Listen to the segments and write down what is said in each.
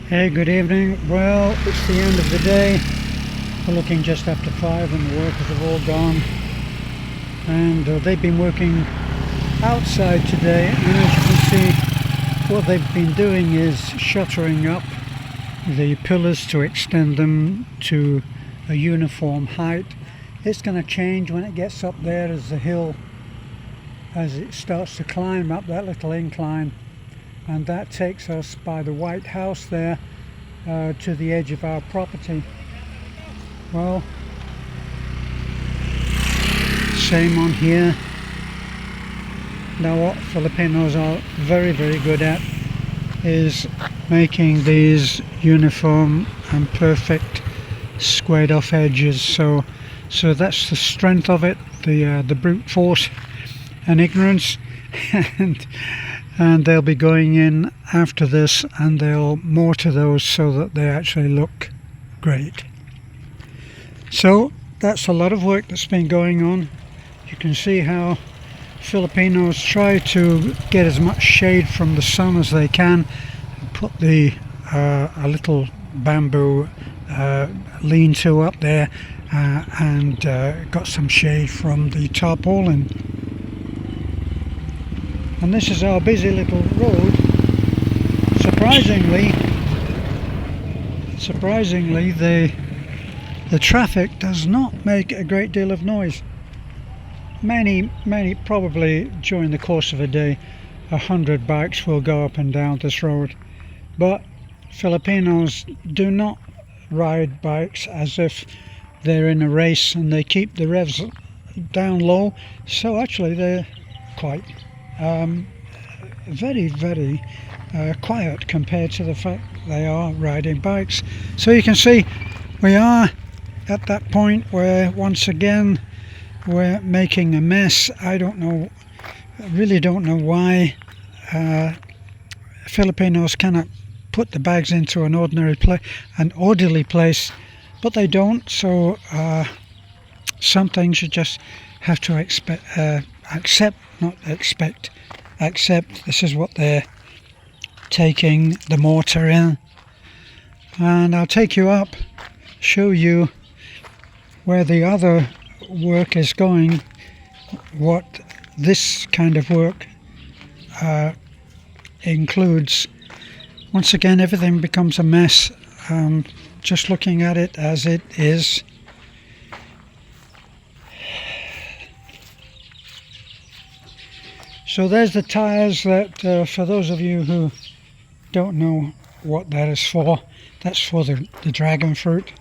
Hey, good evening. Well, it's the end of the day. We're looking just after 5 and the workers have all gone. And they've been working outside today, and as you can see, what they've been doing is shuttering up the pillars to extend them to a uniform height. It's going to change when it gets up there as the hill, as it starts to climb up that little incline, and that takes us by the White House there to the edge of our property. Well, same on here. Now what Filipinos are very, very good at is making these uniform and perfect squared off edges. So that's the strength of it, the brute force and ignorance. and they'll be going in after this, and they'll mortar those so that they actually look great. So that's a lot of work that's been going on. You can see how Filipinos try to get as much shade from the sun as they can. Put a little bamboo lean-to up there and got some shade from the tarpaulin. And this is our busy little road. Surprisingly, the traffic does not make a great deal of noise. Many, probably during the course of a day, 100 bikes will go up and down this road. But Filipinos do not ride bikes as if they're in a race, and they keep the revs down low. So actually they're quite very, very quiet compared to the fact they are riding bikes. So you can see we are at that point where once again we're making a mess. I really don't know why Filipinos cannot put the bags into an orderly place, but they don't. So some things you just have to accept this is what they're taking the mortar in. And I'll take you up, show you where the other work is going, what this kind of work includes. Once again, everything becomes a mess, just looking at it as it is. So there's the tyres that, for those of you who don't know what that is for, that's for the dragon fruit.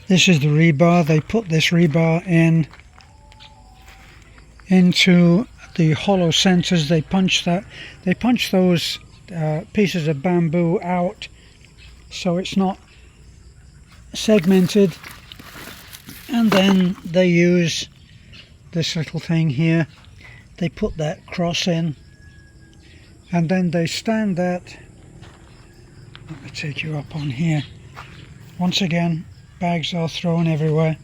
This is the rebar. They put this rebar into the hollow centers. They punch those pieces of bamboo out so it's not segmented, and then they use this little thing here. They put that cross in, and then they stand that. Let me take you up on here. Once again, bags are thrown everywhere.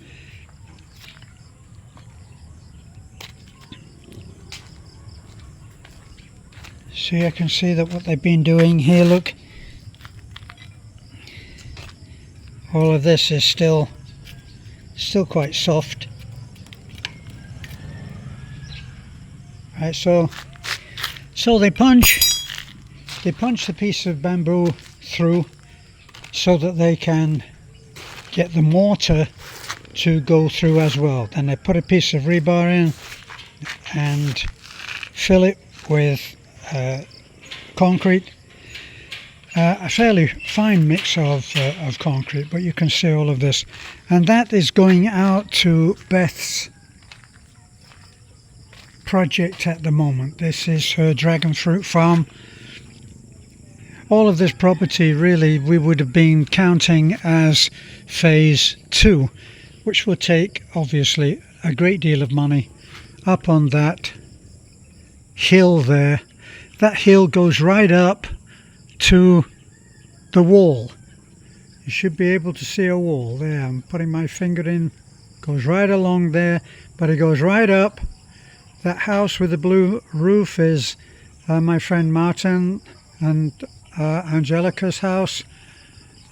See, I can see that what they've been doing here, look. All of this is still quite soft. Right, so they punch the piece of bamboo through so that they can get the mortar to go through as well. Then they put a piece of rebar in and fill it with concrete, a fairly fine mix of concrete, but you can see all of this, and that is going out to Beth's project at the moment. This is her dragon fruit farm. All of this property really we would have been counting as phase 2, which will take obviously a great deal of money. Up on that hill there, that hill goes right up to the wall. You should be able to see a wall there. I'm putting my finger in, goes right along there, but it goes right up. That house with the blue roof is my friend Martin and Angelica's house.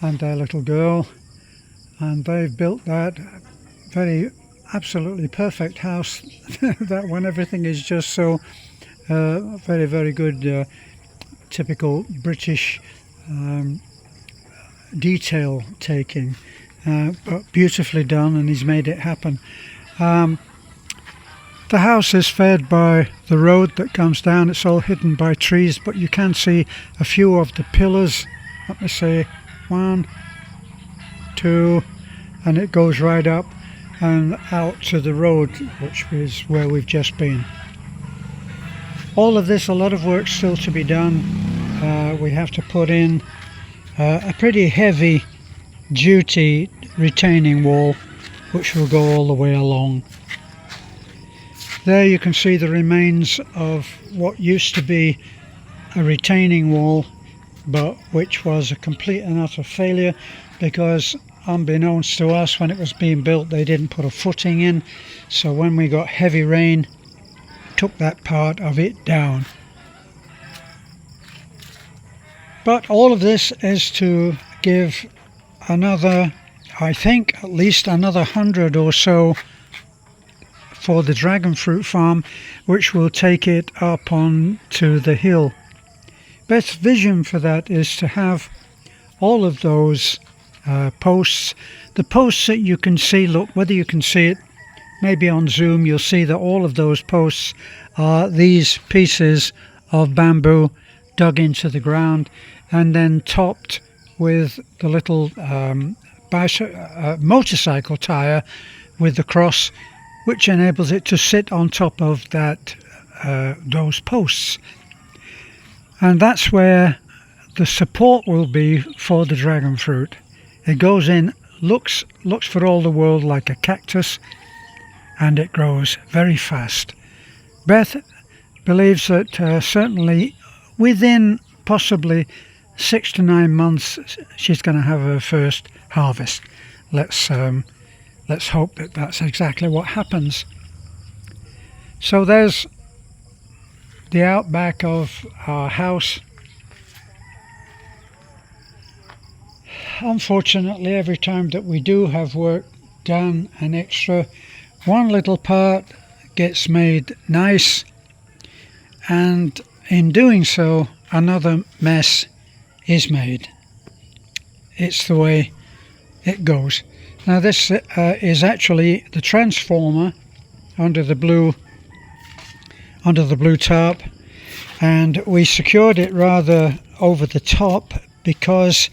and their little girl, and they've built that absolutely perfect house that when everything is just so very, very good, typical British detail taking, but beautifully done, and he's made it happen. The house is fed by the road that comes down. It's all hidden by trees, but you can see a few of the pillars. Let me say 1, 2, and it goes right up and out to the road, which is where we've just been. All of this, a lot of work still to be done. We have to put in a pretty heavy duty retaining wall, which will go all the way along. There you can see the remains of what used to be a retaining wall, but which was a complete and utter failure, because unbeknownst to us, when it was being built, they didn't put a footing in, so when we got heavy rain, took that part of it down. But all of this is to give another, I think, at least another 100 or so for the dragon fruit farm, which will take it up on to the hill. Best vision for that is to have all of those posts. The posts that you can see, look, whether you can see it, maybe on Zoom, you'll see that all of those posts are these pieces of bamboo dug into the ground and then topped with the little motorcycle tire with the cross, which enables it to sit on top of that those posts. And that's where the support will be for the dragon fruit. It goes in, looks for all the world like a cactus, and it grows very fast. Beth believes that certainly within possibly 6 to 9 months she's going to have her first harvest. Let's hope that that's exactly what happens. So there's the outback of our house. Unfortunately, every time that we do have work done an extra, one little part gets made nice, and in doing so another mess is made. It's the way it goes. Now this is actually the transformer under the blue tarp, and we secured it rather over the top because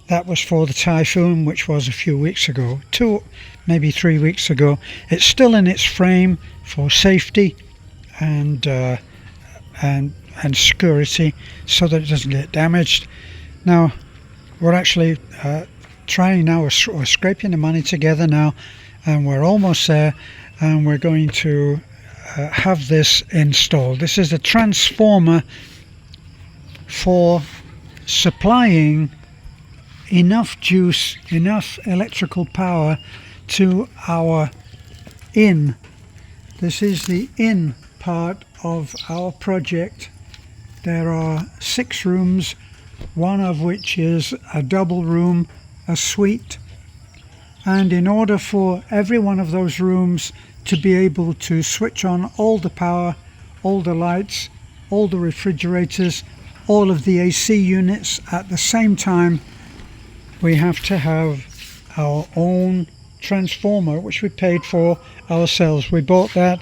that was for the Typhoon, which was a few weeks ago, 2, maybe 3 weeks ago. It's still in its frame for safety and security, so that it doesn't get damaged. Now we're actually trying now, we're scraping the money together now, and we're almost there, and we're going to have this installed. This is a transformer for supplying enough juice, enough electrical power to our inn. This is the inn part of our project. There are 6 rooms, one of which is a double room, a suite, and in order for every one of those rooms to be able to switch on all the power, all the lights, all the refrigerators, all of the AC units at the same time, we have to have our own transformer, which we paid for ourselves. We bought that.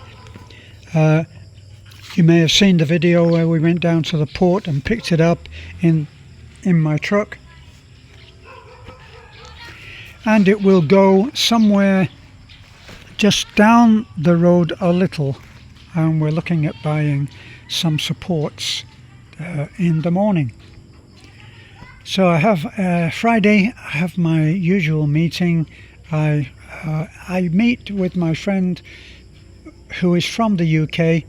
You may have seen the video where we went down to the port and picked it up in my truck, and it will go somewhere just down the road a little, and we're looking at buying some supports in the morning. So I have Friday, I have my usual meeting. I meet with my friend who is from the UK.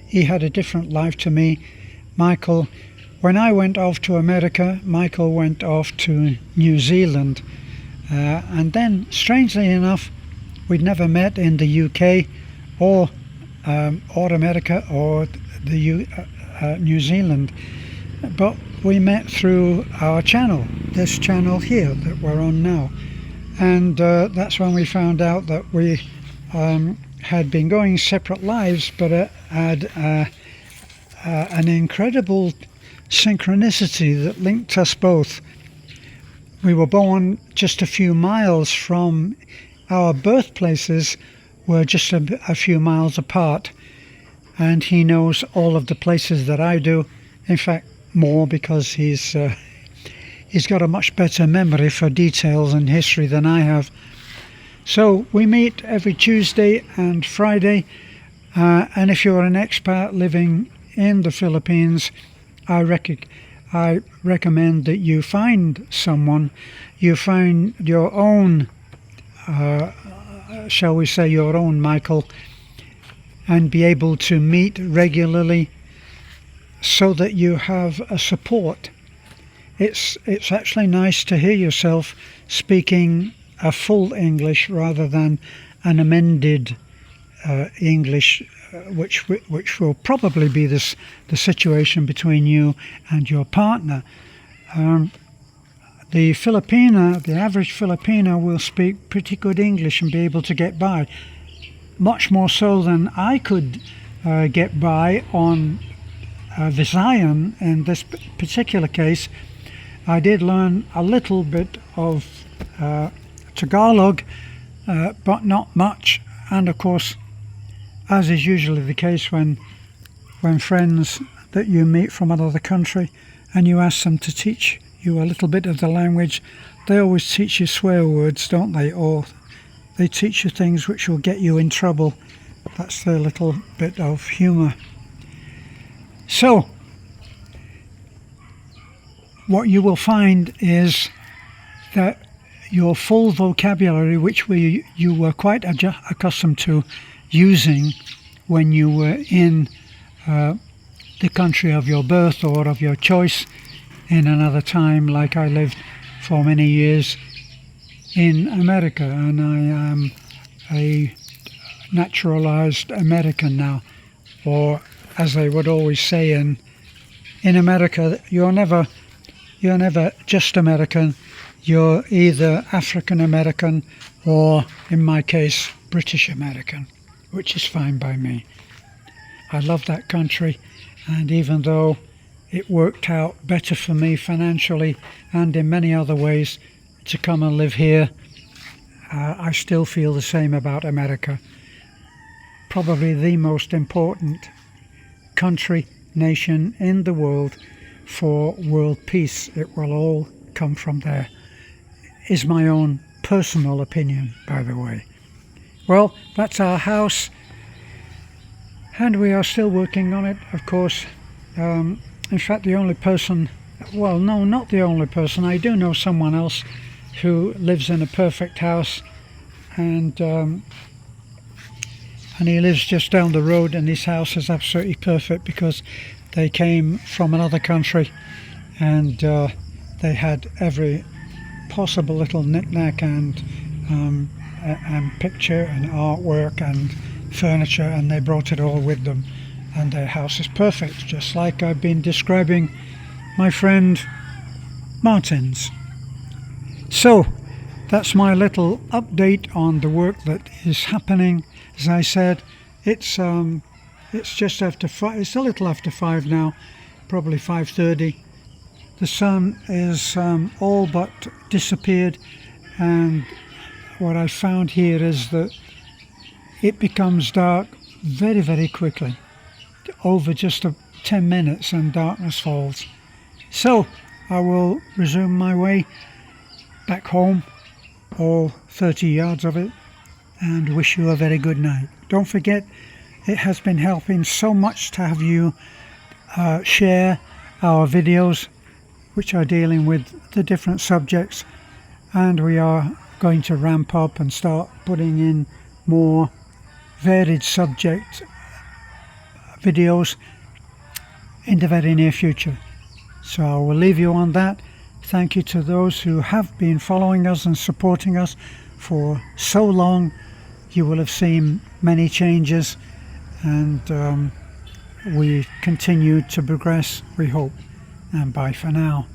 He had a different life to me, Michael. When I went off to America, Michael went off to New Zealand, and then strangely enough, we'd never met in the UK or America or the New Zealand, but we met through our channel. this channel here that we're on now. And that's when we found out that we had been going separate lives, but had an incredible synchronicity that linked us both. We were born just a few miles from our birthplaces, were just a few miles apart, and he knows all of the places that I do. In fact, more, because he's got a much better memory for details and history than I have. So we meet every Tuesday and Friday, and if you're an expat living in the Philippines, I recommend that you find someone, you find your own, shall we say, your own Michael, and be able to meet regularly so that you have a support. It's actually nice to hear yourself speaking a full English rather than an amended English, which will probably be the situation between you and your partner. The average Filipino will speak pretty good English and be able to get by, much more so than I could get by on Visayan. In this particular case, I did learn a little bit of Tagalog, but not much. And of course, as is usually the case when friends that you meet from another country and you ask them to teach you a little bit of the language, they always teach you swear words, don't they? Or they teach you things which will get you in trouble. That's their little bit of humour. So, what you will find is that your full vocabulary, which you were quite accustomed to using when you were in the country of your birth or of your choice in another time, like I lived for many years in America, and I am a naturalized American now, or as they would always say in America, you're never just American. You're either African American or, in my case, British American, which is fine by me. I love that country, and even though it worked out better for me financially and in many other ways to come and live here, I still feel the same about America. Probably the most important country, nation in the world for world peace. It will all come from there, is my own personal opinion, by the way. Well, that's our house, and we are still working on it, of course. In fact, the only person, well, no, not the only person, I do know someone else who lives in a perfect house, and he lives just down the road, and his house is absolutely perfect because they came from another country, and they had every possible little knick-knack and picture and artwork and furniture, and they brought it all with them, and their house is perfect, just like I've been describing my friend Martin's. So that's my little update on the work that is happening. As I said, it's just after 5. It's a little after 5 now, probably 5:30. The sun is all but disappeared, and what I found here is that it becomes dark very, very quickly. Over just 10 minutes and darkness falls. So I will resume my way back home, all 30 yards of it, and wish you a very good night. Don't forget, it has been helping so much to have you share our videos, which are dealing with the different subjects, and we are going to ramp up and start putting in more varied subject videos in the very near future. So I will leave you on that. Thank you to those who have been following us and supporting us for so long. You will have seen many changes, and we continue to progress, we hope. And bye for now.